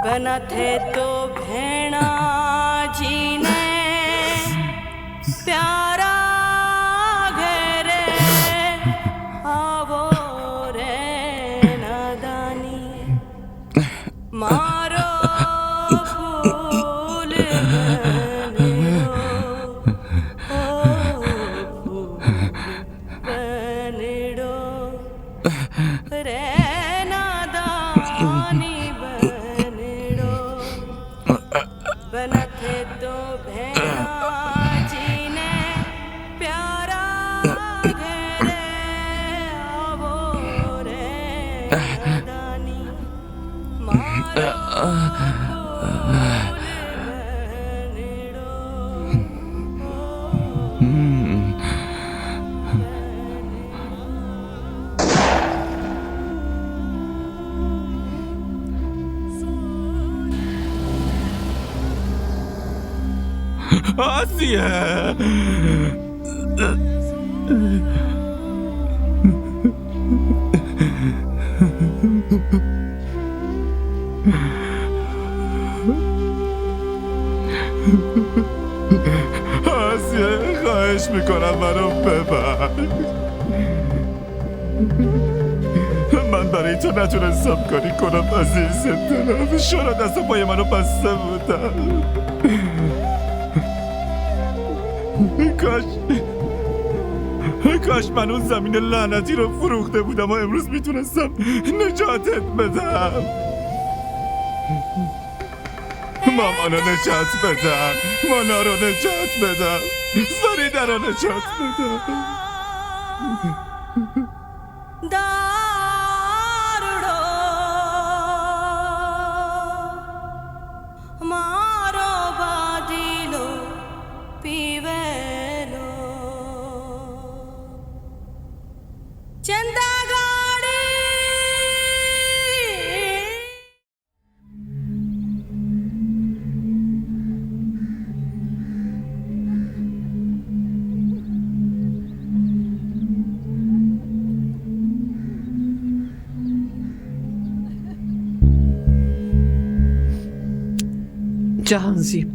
बना थे तो भेड़ा जी ने प्यारा घेरे आवो रे नादानी मारो फूल बनेड़ो ओ फूल बनेड़ो रे नादानी बना थे तो भेड़ा जी ने प्यारा घेरे आवो रे नादानी मारो फूल बनेड़ो آسیه آسیه خواهش میکنم منو ببر من برای تو نتونستم کاری کنم عزیز دلم شورا دست و پای منو بسته بودم کاش من اون زمین لعنتی رو فروخته بودم و امروز میتونستم نجاتت بدم مامانو نجات بدم مانا رو نجات بدم فریده رو نجات بدم दारुड़ो मारो बादिलो पीवेलो चंदा गाड़ी جهانزیب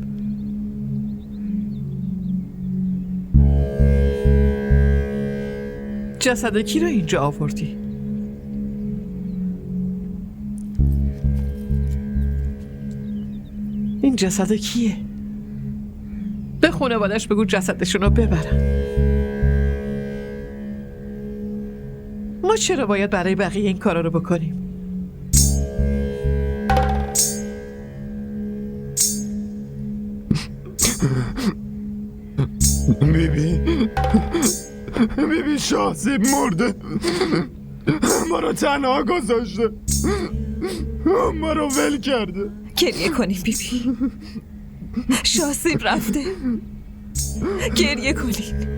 جسد کی رو اینجا آوردی؟ این جسد کیه؟ به خانواده‌اش بگو جسدشون رو ببرن. ما چرا باید برای بقیه این کارا رو بکنیم؟ بیبی شاهزیب مرده ما رو تنها گذاشته ما رو ول کرده گریه کنیم بیبی شاهزیب رفته گریه کنیم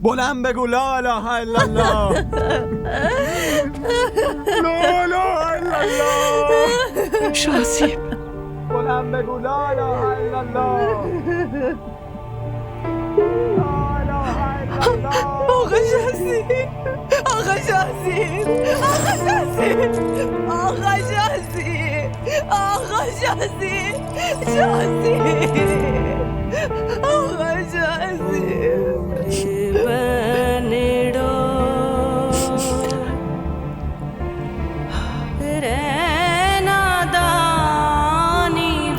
بلند بگو لا اله الا الله لا اله الا الله شاهزیب بلند بگو لا اله الا الله آقا شاهزیب آقا شاهزیب آقا شاهزیب آقا شاهزیب آقا شاهزیب آقا شاهزیب बनेड़ो रे नादानी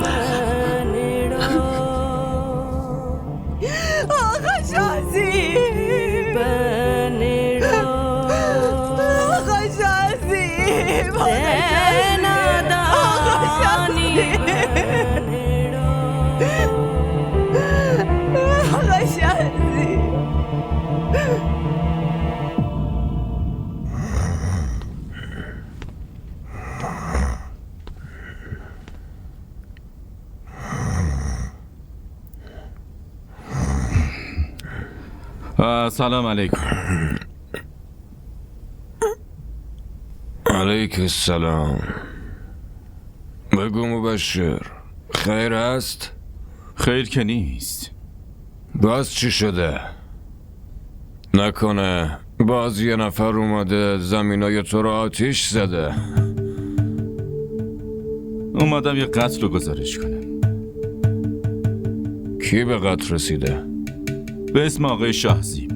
बनेड़ो آقا شاهزیب बनेड़ो آقا شاهزیب रे नादानी बनेड़ो آقا شاهزیب سلام علیکم. علیک السلام. بگو مبشر، خیر هست؟ خیر که نیست. باز چی شده؟ نکنه باز یه نفر اومده زمینای تو رو آتیش زده؟ اومدم یه قتل رو گزارش کنم. کی به قتل رسیده؟ به اسم آقای شاهزیب.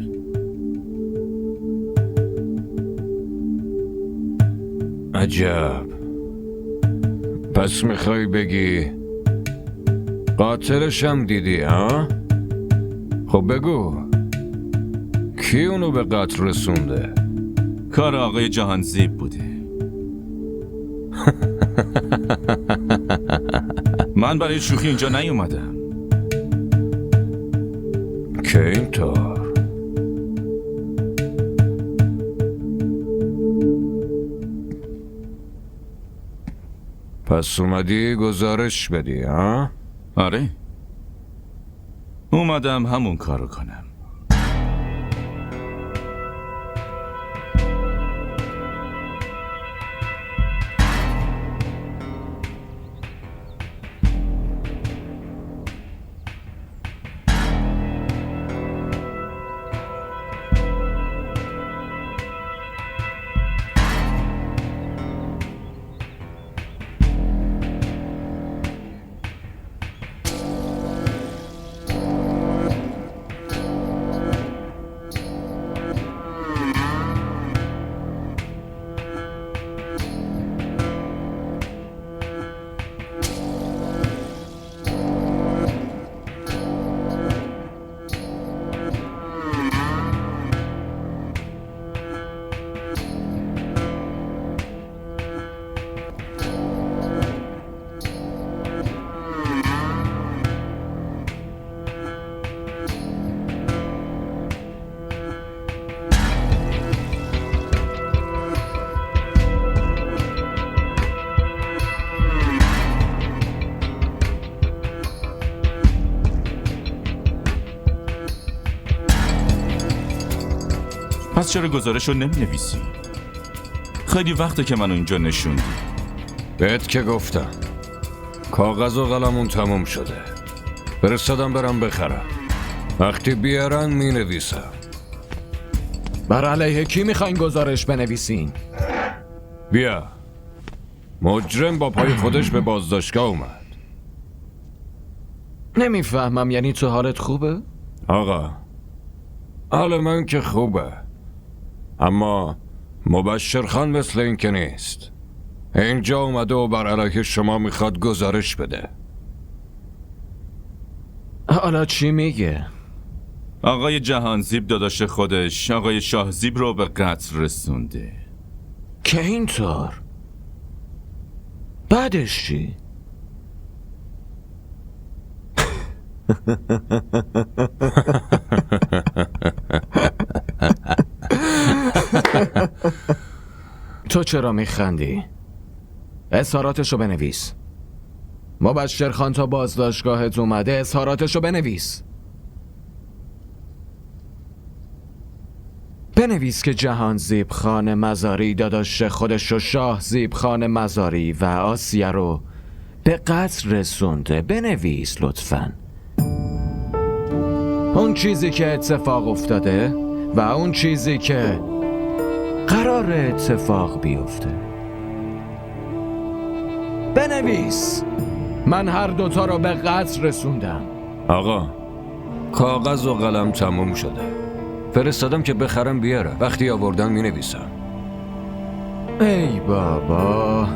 عجب. پس میخوای بگی قاتلش هم دیدی ها؟ خب بگو کی اونو به قتل رسونده؟ کار آقای جهانزیب بوده. من برای شوخی اینجا نیومدم. که اینطور؟ پس اومدی گزارش بدی ها؟ آره، اومدم همون کارو کنم. پس چرا گزارش رو نمی نویسی؟ خیلی وقته که منو اینجا نشوندی. بهت که گفتم کاغذ و قلمون تموم شده. فرستادم برم بخرم. وقتی بیارن می نویسم. بر علیه کی میخواین گزارش بنویسین؟ بیا. مجرم با پای خودش به بازداشتگاه اومد. نمیفهمم، یعنی تو حالت خوبه؟ آقا حال من که خوبه، اما مبشر خان مثل این که نیست. اینجا اومده و بر علیه شما میخواد گزارش بده. حالا چی میگه؟ آقای جهانزیب داداش خودش آقای شاهزیب رو به قتل رسونده. که اینطور؟ بعدش چی؟ تو چرا میخندی؟ اظهاراتشو بنویس. مبشر خان تا بازداشتگاهت اومده، اظهاراتشو بنویس. بنویس که جهانزیب خان مزاری داداش خودش و شاهزیب خان مزاری و آسیه رو به قتل رسونده. بنویس لطفاً. اون چیزی که اتفاق افتاده و اون چیزی که قرار اتفاق بیفته. بنویس. من هر دوتا رو به قتل رسوندم. آقا کاغذ و قلم تموم شده. فرستادم که بخرم بیاره. وقتی آوردن می نویسم. ای بابا،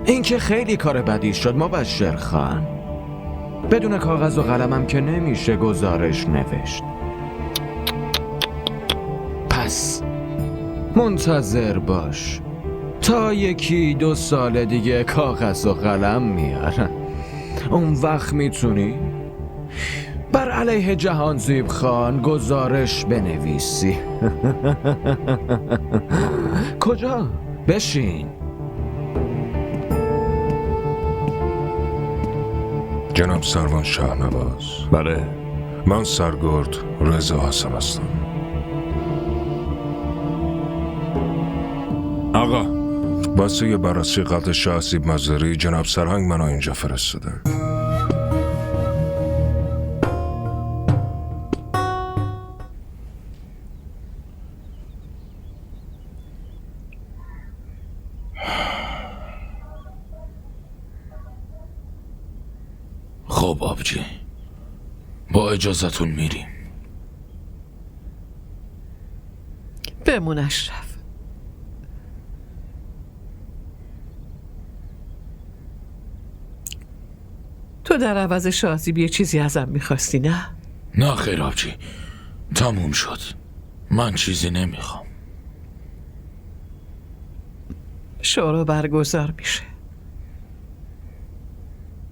این که خیلی کار بدی شد مبشر خان. بدون کاغذ و قلمم که نمیشه گزارش نوشت. پس منتظر باش تا 1-2 سال دیگه کاغذ و قلم میارن. اون وقت میتونی بر علیه جهانزیب خان گزارش بنویسی. کجا؟ بشین. جناب سروان شاهنواز، بله. من سرگرد رضا حسن هستم. آقا واسه یه بررسی قتل شهسیب مزاری جناب سرهنگ منو اینجا فرستادن. خب آبجی، با اجازتون میریم. بمون اشرف. تو در عوض شاهزیب یه چیزی ازم میخواستی نه؟ نه خیر آبجی، تموم شد. من چیزی نمیخوام. شورا برگزار میشه.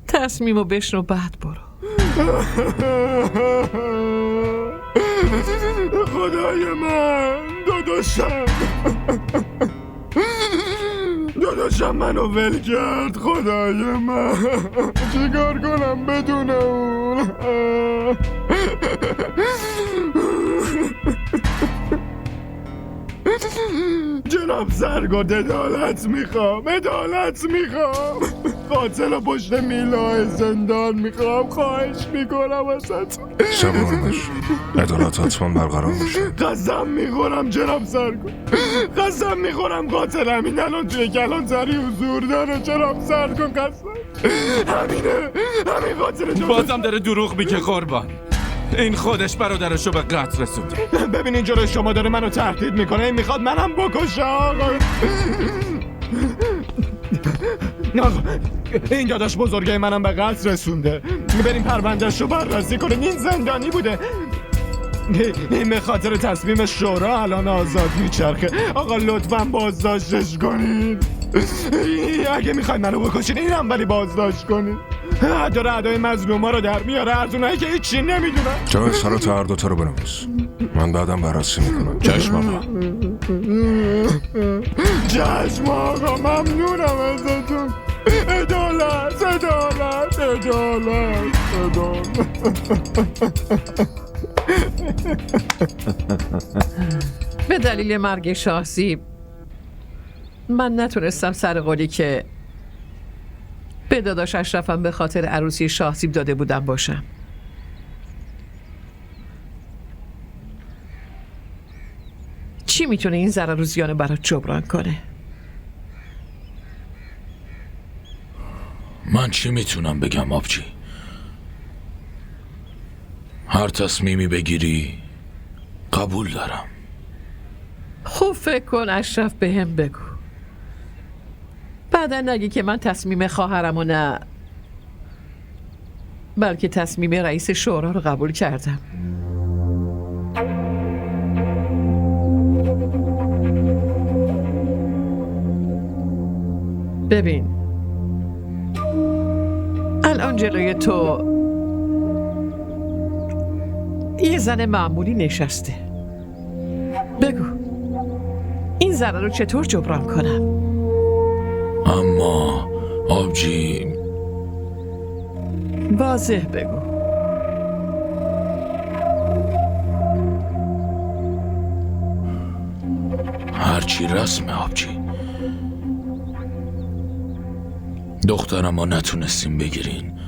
تصمیمو بشنو بعد برو. خدای من، داداشم منو ول کرد. خدای من چیکار کنم بدون اون؟ جناب سرگرد، عدالت میخوام. قاتل پشت میلای زندان میخوام. خواهش میکنم ازت. صبور باش، عدالت حتما برقرار میشه. قسم میخورم جناب سرگرد، قسم میخورم قاتل همین الان توی کلانتری حضور داره. جناب سرگرد قسم. همین قاتل بازم داره دروغ میگه قربان. این خودش برادرشو به قتل رسونده. ببین اینجا شما داره منو تهدید میکنه. این میخواد منم بکشه. آقا این داداش بزرگه منم به قتل رسونده. بریم پروندهش رو بررسی کنیم. این زندانی بوده. این به خاطر تصمیم شورا الان آزاد میچرخه. آقا لطفاً بازداشتش کنین. اگه میخواید منو بکشین اینم ولی بازداشت کنین. داره ادای مظلوما رو در میاره، از اونایی که هیچی نمیدونن. جای سرات هر دوتا رو بنویس، من بعدم بررسی میکنم. چشم آقا. چشم آقا، ممنونم ازتون. عدالت. به دلیل مرگ شاهزیب من نتونستم سر قولی که به داداش اشرفم به خاطر عروسی شاهزیب داده بودم باشم. چی میتونه این ضرر و زیان برات جبران کنه؟ من چی میتونم بگم آبجی؟ هر تصمیمی بگیری قبول دارم. خوب فکر کن اشرف، به هم بگو. بعدا نگی که من تصمیم خواهرم و نه بلکه تصمیم رئیس شورا رو قبول کردم. ببین الان جلوی تو یه زن معمولی نشسته. بگو این ضرر رو چطور جبران کنم؟ اما آبجی واضح بگو. هرچی رسم آبجی. دخترم رو نتونستیم بگیرین،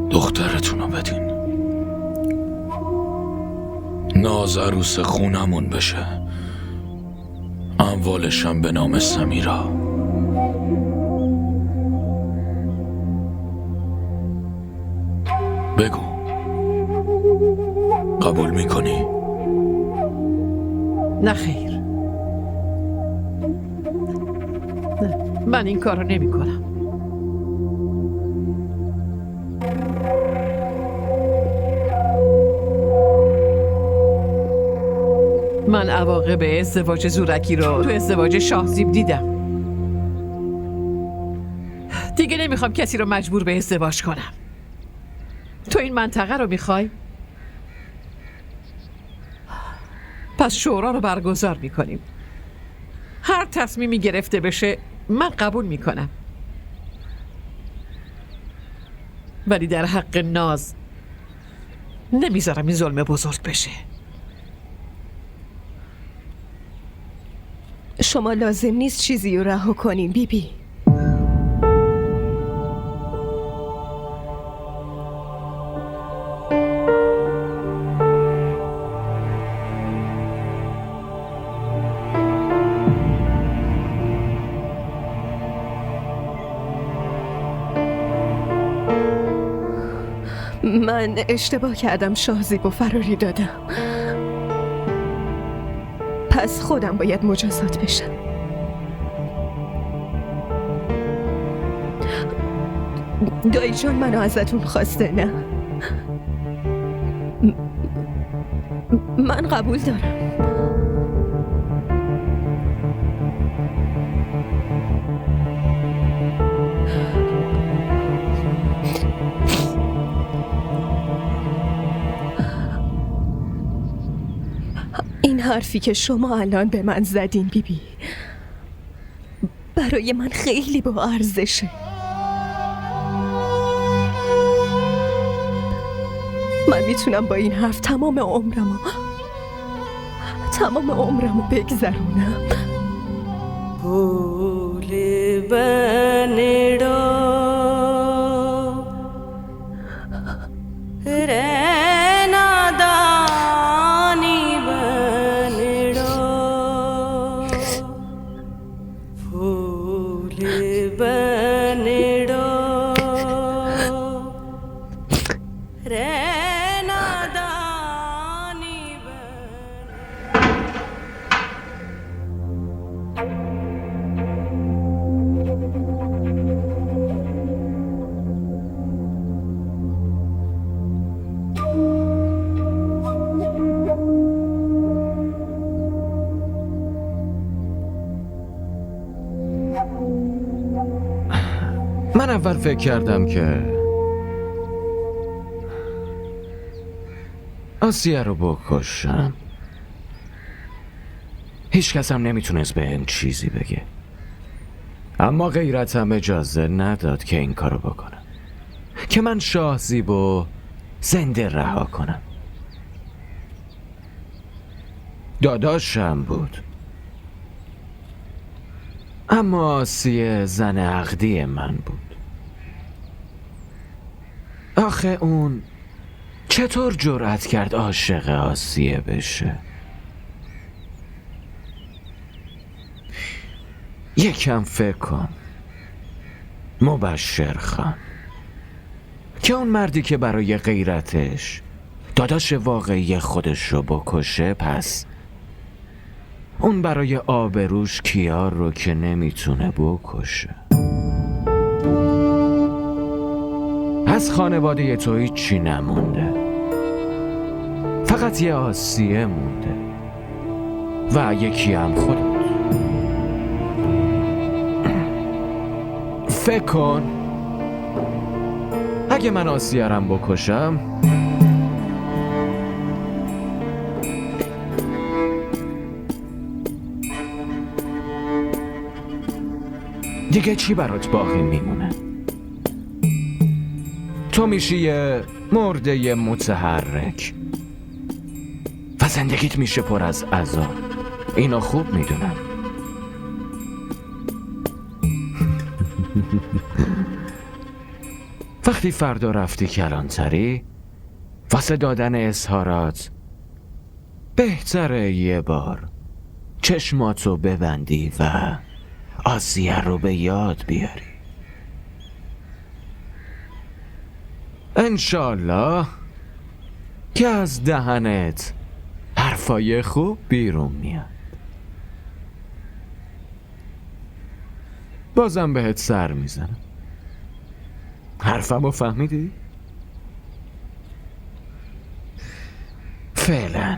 دخترتون رو بدین. ناز عروس خونمون بشه، اموالشم به نام سمیرا. بگو قبول میکنی؟ نه خیر، نه، من این کار رو نمی کنم. من عواقب ازدواج زورکی رو تو ازدواج شاهزیب دیدم. دیگه نمیخوام کسی رو مجبور به ازدواج کنم. تو این منطقه رو میخوای؟ پس شورا رو برگزار میکنیم. هر تصمیمی گرفته بشه من قبول میکنم، ولی در حق ناز نمیذارم این ظلم بزرگ بشه. شما لازم نیست چیزی رو رها کنین بیبی. من اشتباه کردم، شاهزیب و فراری دادم. پس خودم باید مجازات بشم. دایی جان منو ازتون خواسته، نه؟ من قبول دارم. این حرفی که شما الان به من زدین بیبی برای من خیلی با ارزشه. من میتونم با این حرف تمام عمرمو بگذرونم. भूल बनड़ो रहना दानी बनड़ो भूल बनड़ो रहना दानी من اول فکر کردم که آسیه رو بکشم. هیچ کس هم نمیتونست به این چیزی بگه، اما غیرتم اجازه نداد که این کارو بکنم، که من شاهزیبو زنده رها کنم. داداشم بود، اما آسیه زن عقدی من بود. آخه اون چطور جرأت کرد عاشق آسیه بشه؟ یکم فکر کن مبشر خان، که اون مردی که برای غیرتش داداش واقعی خودش رو بکشه، پس اون برای آبروش کیار رو که نمیتونه بکشه. از خانواده تو هیچی نمونده، فقط یه آسیه مونده و یکی هم خودت. فکر کن اگه من آسیه رم بکشم، دیگه چی برات باقی میمونه؟ تو میشی یه مرده متحرک و زندگیت میشه پر از عذاب. اینو خوب میدونم. وقتی فردا رفتی کلانتری واسه دادن اظهارات، بهتره یه بار چشماتو ببندی و آسیه رو به یاد بیاری. انشالله که از دهنت حرفای خوب بیرون میاد. بازم بهت سر میزنم. حرفمو فهمیدی؟ فعلا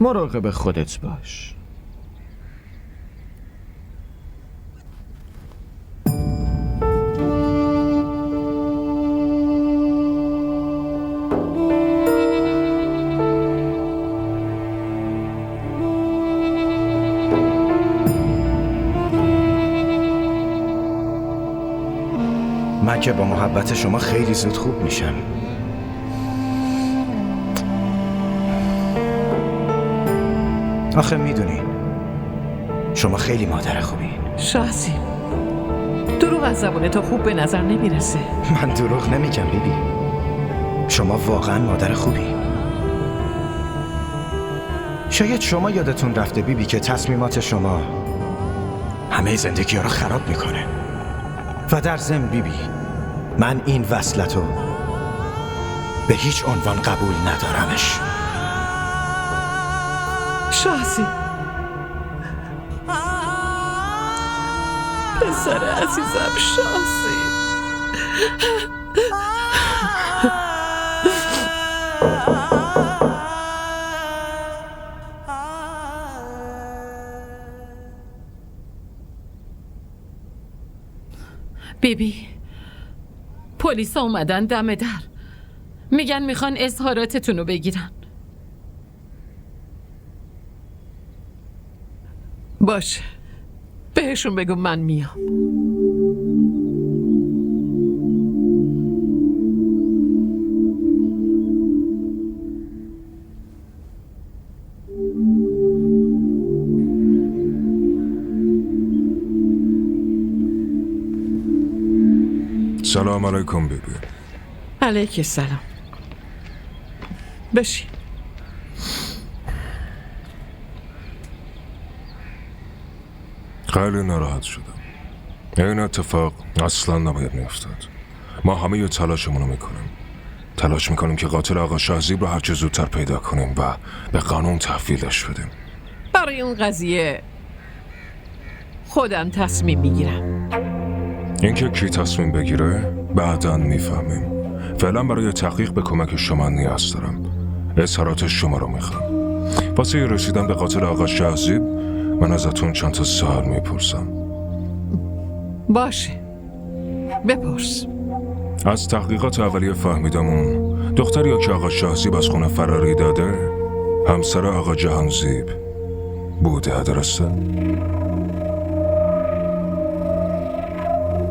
مراقب خودت باش. من که با محبت شما خیلی زود خوب میشم. آخه میدونی شما خیلی مادر خوبی. شاهزیب، دروغ از زبان تو خوب به نظر نمیرسه. من دروغ نمیگم بیبی. شما واقعا مادر خوبی. شاید شما یادتون رفته بیبی که تصمیمات شما همه زندگی ها رو خراب میکنه. و در ضمن بیبی، من این وصلتو به هیچ عنوان قبول ندارمش. شاهزیب، پسر عزیزم شاهزیب. بیبی، پلیس اومدن دم در. میگن میخوان اظهاراتتون رو بگیرن. باشه، بهشون بگو من میام. سلام علیکم بیبی. علیک السلام. بشین. خیلی ناراحت شدم. این اتفاق اصلا نباید میافتاد. ما همه یه تلاشمونو میکنیم. تلاش میکنیم که قاتل آقا شاهزیب رو هرچه زودتر پیدا کنیم و به قانون تحویلش بدیم. برای اون قضیه خودم تصمیم میگیرم. اینکه کی تصمیم بگیره بعداً میفهمیم. فعلا برای تحقیق به کمک شما نیاز دارم. اظهارات شما رو میخوام. واسه رسیدن به قاتل آقا شاهزیب من ازتون چند تا سوال میپرسم. باشه، بپرس. از تحقیقات اولیه فهمیدم دختری که آقا شاهزیب از خونه فراری داده همسر آقا جهانزیب بوده، درسته؟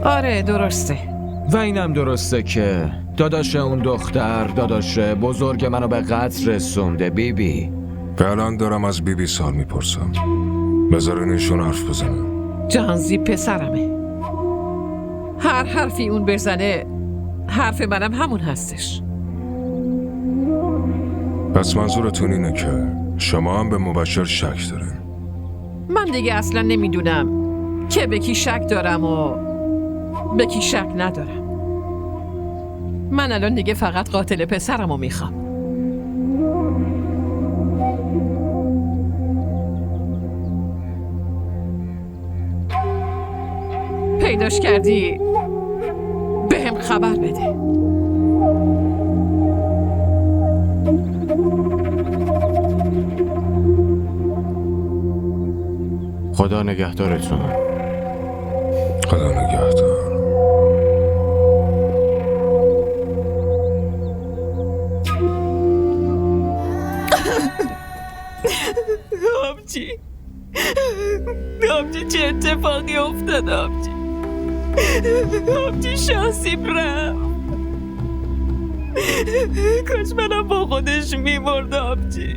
آره درسته. و اینم درسته که داداش اون دختر داداش بزرگ منو به قتل رسونده بیبی. فعلا دارم از بیبی سال میپرسم. بذارین ایشون حرف بزنه. جهانزیب پسرمه. هر حرفی اون بزنه حرف منم همون هستش. پس منظورتون اینه که شما هم به مبشر شک دارین؟ من دیگه اصلا نمیدونم که به کی شک دارم و به کی شک ندارم. من الان دیگه فقط قاتل پسرمو میخوام. پیداش کردی بهم خبر بده. خدا نگهدارتون. خدا نگهدار. آبجی، آبجی چه اتفاقی افتاد؟ آبجی شاهزیب رفت. کاش منم با خودش میمرد. آبجی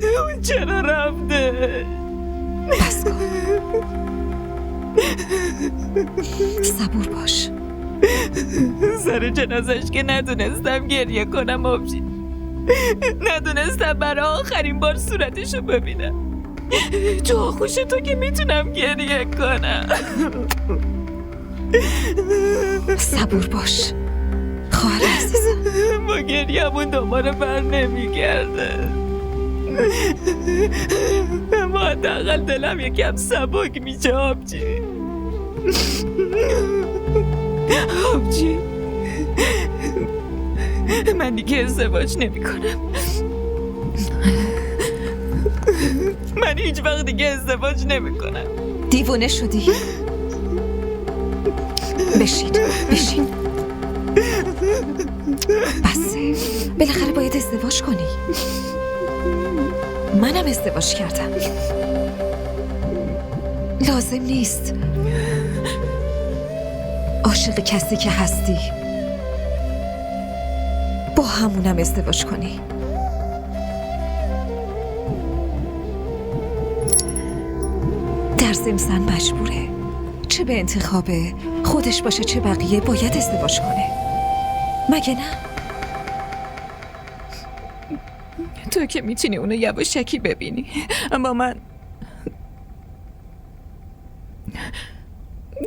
اون چرا رفته؟ بس کن، صبور باش. سر جنازش که ندونستم گریه کنم. آبجی ندونستم برای آخرین بار صورتشو ببینم. تو آغوش تو که میتونم گریه کنم. صبور باش خواهر عزیزم. با گریه‌مون دوباره بر نمیگرده. اما حداقل دلم یکم سبک میشه. آبجی آبجی من دیگه ازدواج نمی کنم. من هیچ وقت دیگه ازدواج نمی کنم. دیوونه شدی؟ بشین بسه، بالاخره باید ازدواج کنی. منم ازدواج کردم. لازم نیست عاشق کسی که هستی با همونم ازدواج کنی. زن مجبوره، چه به انتخابه خودش باشه چه بقیه باید ازدواج کنه، مگه نه؟ تو که میتونی اونو یواشکی ببینی، اما من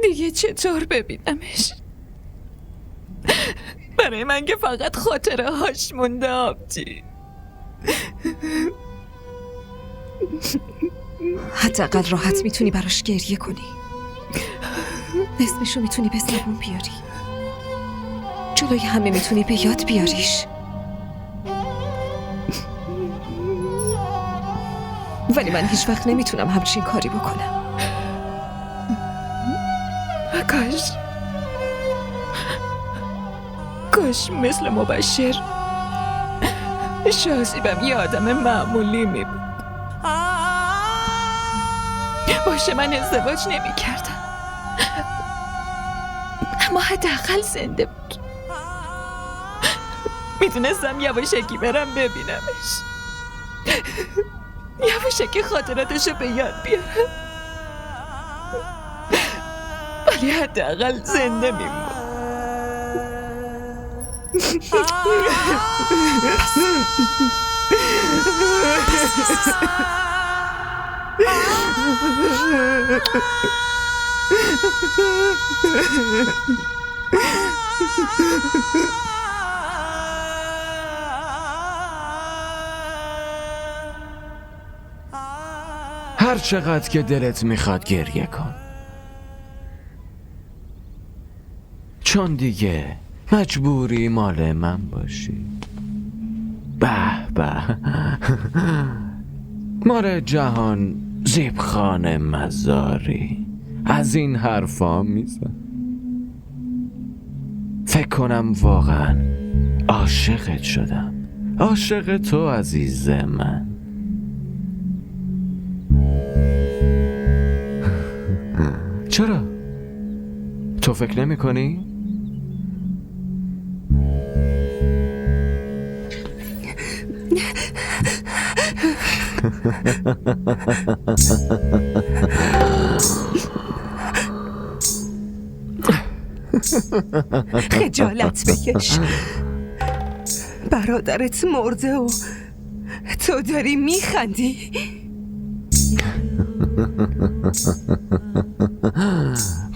دیگه چطور ببینمش؟ برای من که فقط خاطره هاش مونده آبجی. حداقل راحت میتونی براش گریه کنی، اسمشو میتونی به زبون بیاری، جلوی همه میتونی به یاد بیاریش. ولی من هیچ وقت نمیتونم همچین کاری بکنم. کاش مثل مبشر شازیبم یه آدم معمولی می بود، باشه من ازدواج نمی کردم، اما حداقل زنده بود. میتونستم یواشکی برم ببینمش، یواشکی خاطراتشو به یاد بیارم، ولی حداقل زنده میمون. هر چقدر که دلت میخواد گریه کن، چون دیگه مجبوری مال من باشی. به به مار جهان زیبخان مزاری از این حرفا میزن. فکر کنم واقعا عاشقت شدم، عاشق تو عزیز من. چرا؟ تو فکر نمی کنی؟ خجالت بکش، برادرت مرده و تو داری میخندی.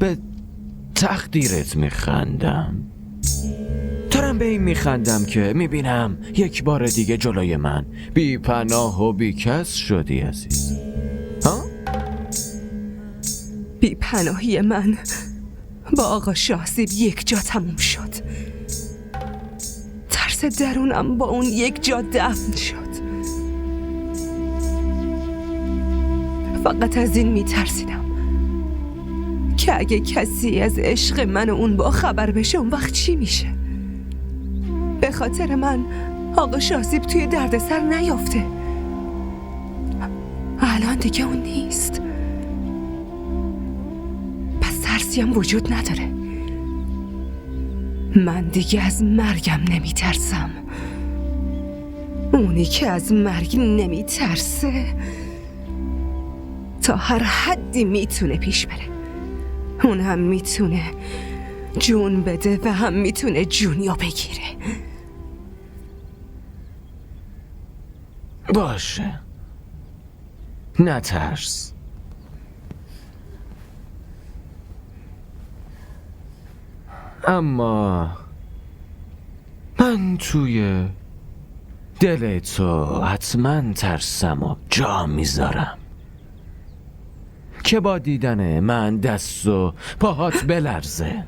به تقدیرت میخندم، دارم به این میخندم که میبینم یک بار دیگه جلوی من بی پناه و بی کس شدی عزیز. ها؟ بی پناهی من با آقا شاهزیب یک جا تموم شد، ترس درونم با اون یک جا دفن شد. فقط از این میترسیدم که اگه کسی از عشق من و اون با خبر بشه اون وقت چی میشه. به خاطر من آقا شاهزیب توی دردسر نیافته. الان دیگه اون نیست، پس ترسی هم وجود نداره. من دیگه از مرگم نمیترسم، اونی که از مرگ نمیترسه تا هر حدی میتونه پیش بره. اون هم میتونه جون بده و هم میتونه جونیو بگیره. باشه، نترس. اما من توی دل تو حتما ترسم و جا میذارم که با دیدن من دست و پاهات بلرزه.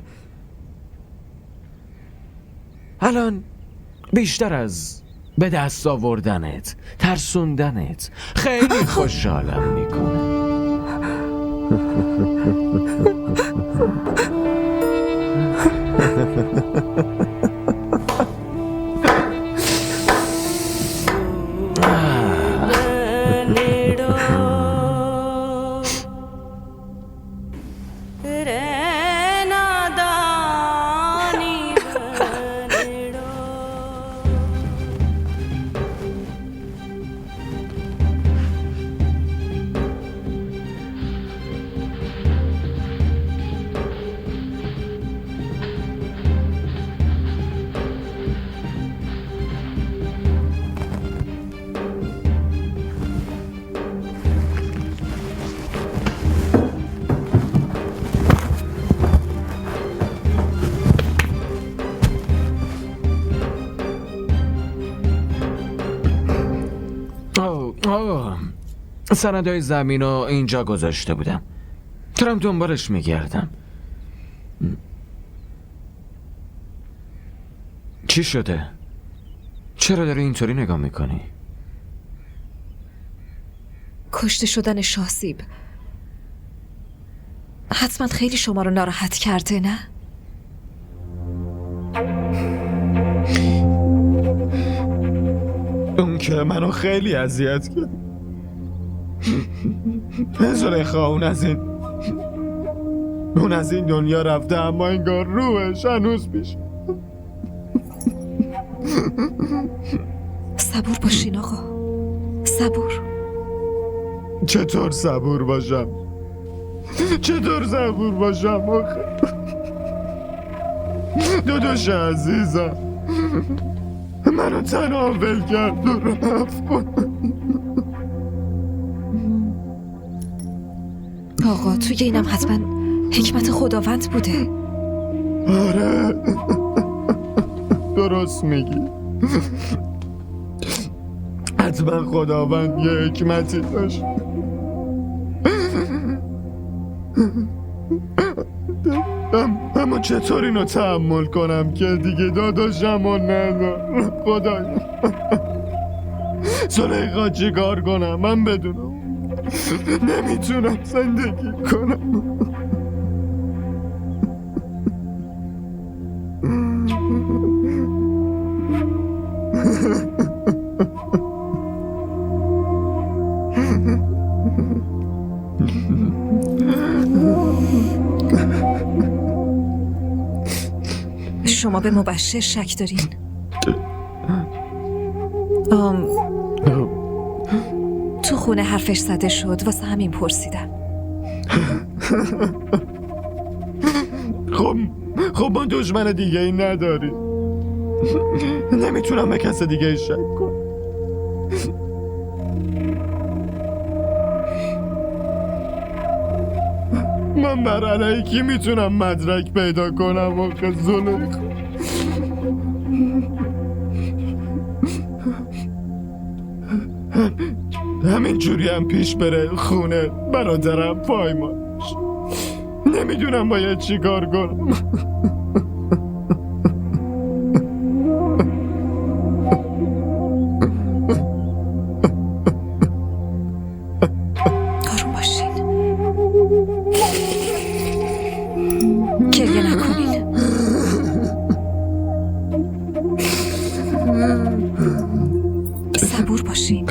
الان بیشتر از به دست آوردنت، ترسوندنت خیلی خوشحالم میکنه. سندهای زمین رو اینجا گذاشته بودم. دارم دنبالش میگردم. چی شده؟ چرا داری اینطوری نگاه میکنی؟ کشته شدن شاسیب حتما خیلی شما رو ناراحت کرده، نه؟ اون که منو خیلی اذیت کرد. زلیخا اون از این دنیا رفته، اما انگار روحش هنوز پیش. صبور باشین آقا، صبور. چطور صبور باشم؟ آخه داداش عزیزم منو تنها ول کرد و رفت. آقا توی اینم حتما حکمت خداوند بوده. آره درست میگی. حتما خداوند یه حکمتی داشت. اما چطور اینو تحمل کنم که دیگه داداشمو ندارم؟ خدایا زلیخا چی کار کنم؟ من بدونم نمیتونم زندگی کنم. شما به مبشر شک دارین؟ تو خونه حرفش زده شد، واسه همین پرسیدم. خب ما دشمن دیگه ای نداری. نمیتونم به کس دیگه ای شک کنم. من بر علیه کی میتونم مدرک پیدا کنم آخه زلیخا؟ همین جوری هم پیش بره خونه برادرم پایمانش. نمیدونم باید چی کار کنم. آروم باشین، گریه نکنین. صبور باشین.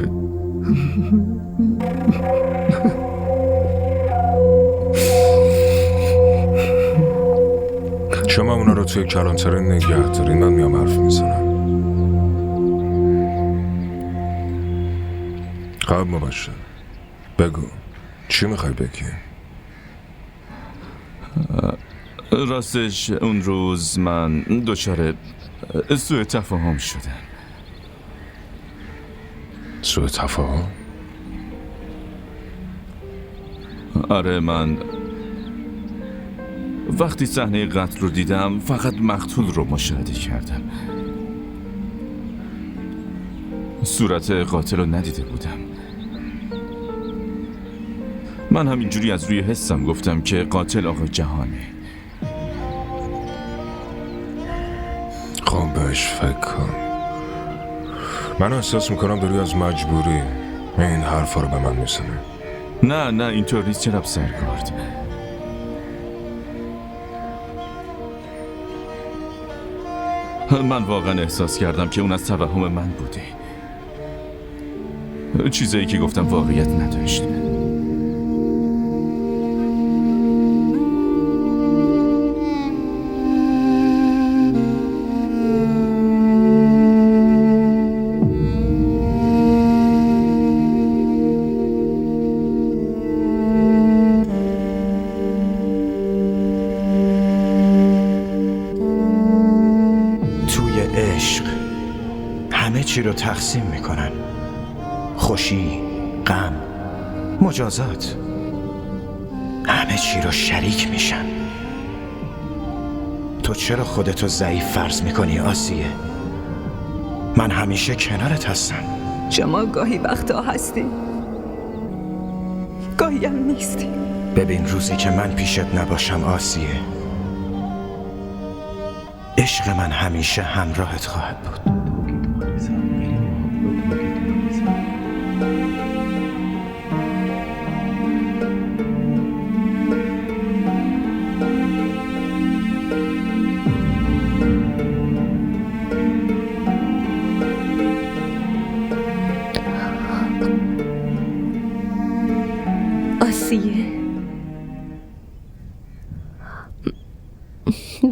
شما اونا رو توی کلانتری نگه دارین، من میام حرف میزنم. قبل مبشر بگو چی میخوای بگی؟ راستش اون روز من دچار سوء تفاهم شدم. سوء تفاهم؟ آره، من وقتی صحنه قتل رو دیدم فقط مقتول رو مشاهده کردم. صورت قاتل رو ندیده بودم. من همینجوری از روی حسم گفتم که قاتل آقا جهانه. خب بهش فکر کن. من احساس میکنم داری از مجبوری این حرفا رو به من میزنی. نه اینطور نیست جناب سرکارد. من واقعا احساس کردم که اون از توهم من بوده. چیزایی که گفتم واقعیت نداشت. چی رو تقسیم میکنن. خوشی، غم، مجازات، همه چی رو شریک میشن. تو چرا خودتو ضعیف فرض میکنی آسیه؟ من همیشه کنارت هستم. شما گاهی وقتا هستی، گاهی هم نیستی. ببین روزی که من پیشت نباشم آسیه، عشق من همیشه همراهت خواهد بود. آسیه،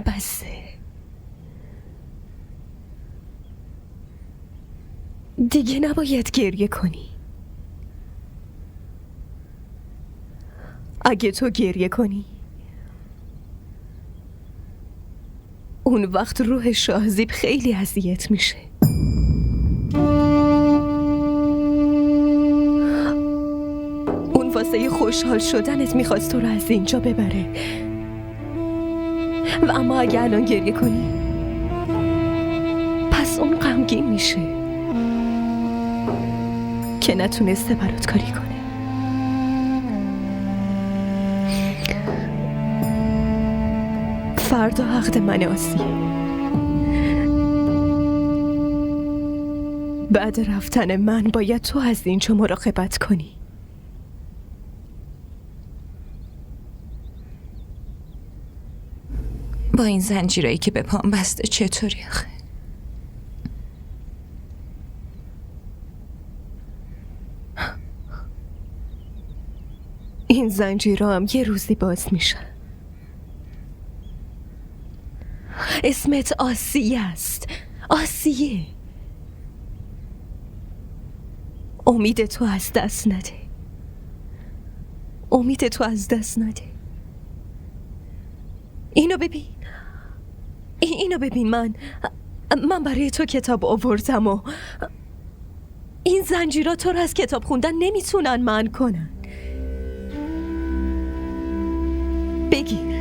بسه. دیگه نباید گریه کنی. اگه تو گریه کنی اون وقت روح شاهزیب خیلی اذیت میشه. اون واسه خوشحال شدنت میخواست تو رو از اینجا ببره، و اما اگه الان گریه کنی پس اون غمگین میشه که نتونسته برات کاری کنه. فردا عقد من آسیه. بعد رفتن من باید تو از اینجا مراقبت کنی. با این زنجیرایی که به پام بسته چطوری آخه؟ این زنجیرها هم یه روزی باز میشن. اسمت آسیه است. آسیه. امید تو از دست نده. امید تو از دست نده. اینو ببین. اینو ببین. من برای تو کتاب آوردم و این زنجیرها تو رو از کتاب خوندن نمیتونن منع کنن. بگیر.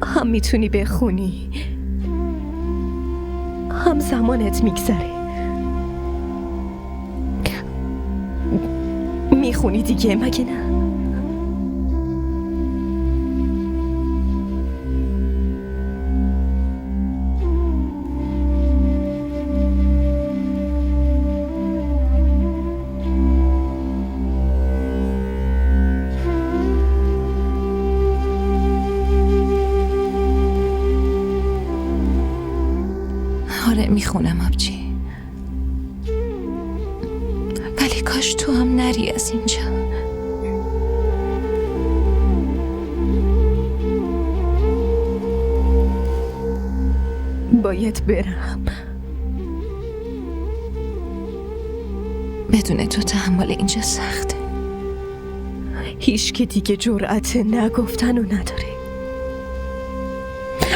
هم میتونی بخونی، هم زمانت میگذره. میخونی دیگه مگه نه؟ آره میخونم آبجی، ولی کاش تو هم نری از اینجا. باید برم. بدون تو تحمل اینجا سخته. هیچ که دیگه جرأت نگفتن و نداره،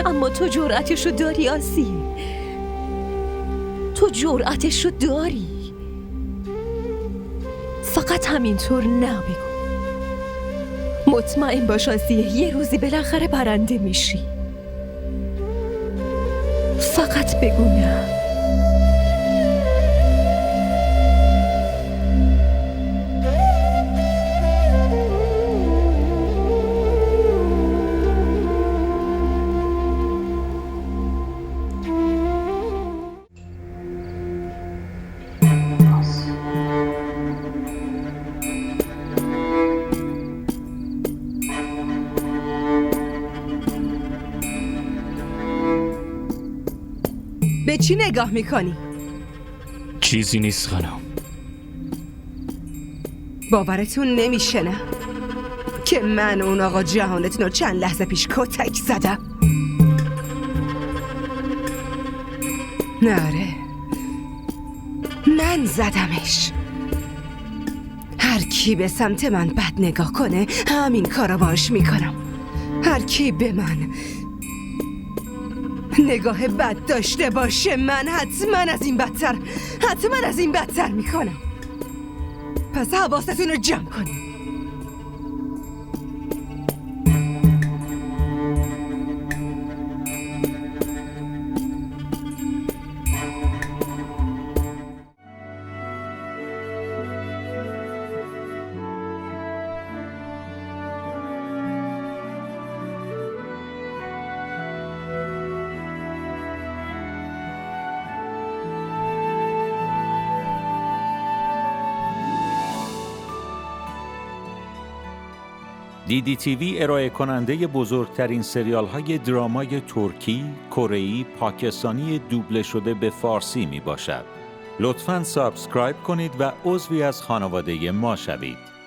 اما تو جرأتشو داری آسیه. تو جرأتشو داری. فقط همینطور نبگو. مطمئن باش آسیه، یه روزی بالاخره برنده میشی. فقط بگو نه. به چی نگاه میکنی؟ چیزی نیست خانم. باورتون نمیشه نه؟ که من اون آقا جهانتون رو چند لحظه پیش کتک زدم. نره، من زدمش. هر کی به سمت من بد نگاه کنه همین کارا باش میکنم. هر کی به من نگاه بد داشته باشه من حتما از این بدتر میکنم. پس حواستون رو جمع کنید. دیدی تیوی ارائه کننده بزرگترین سریال های درامای ترکی، کره‌ای، پاکستانی دوبله شده به فارسی می باشد. لطفاً سابسکرایب کنید و عضوی از خانواده ما شوید.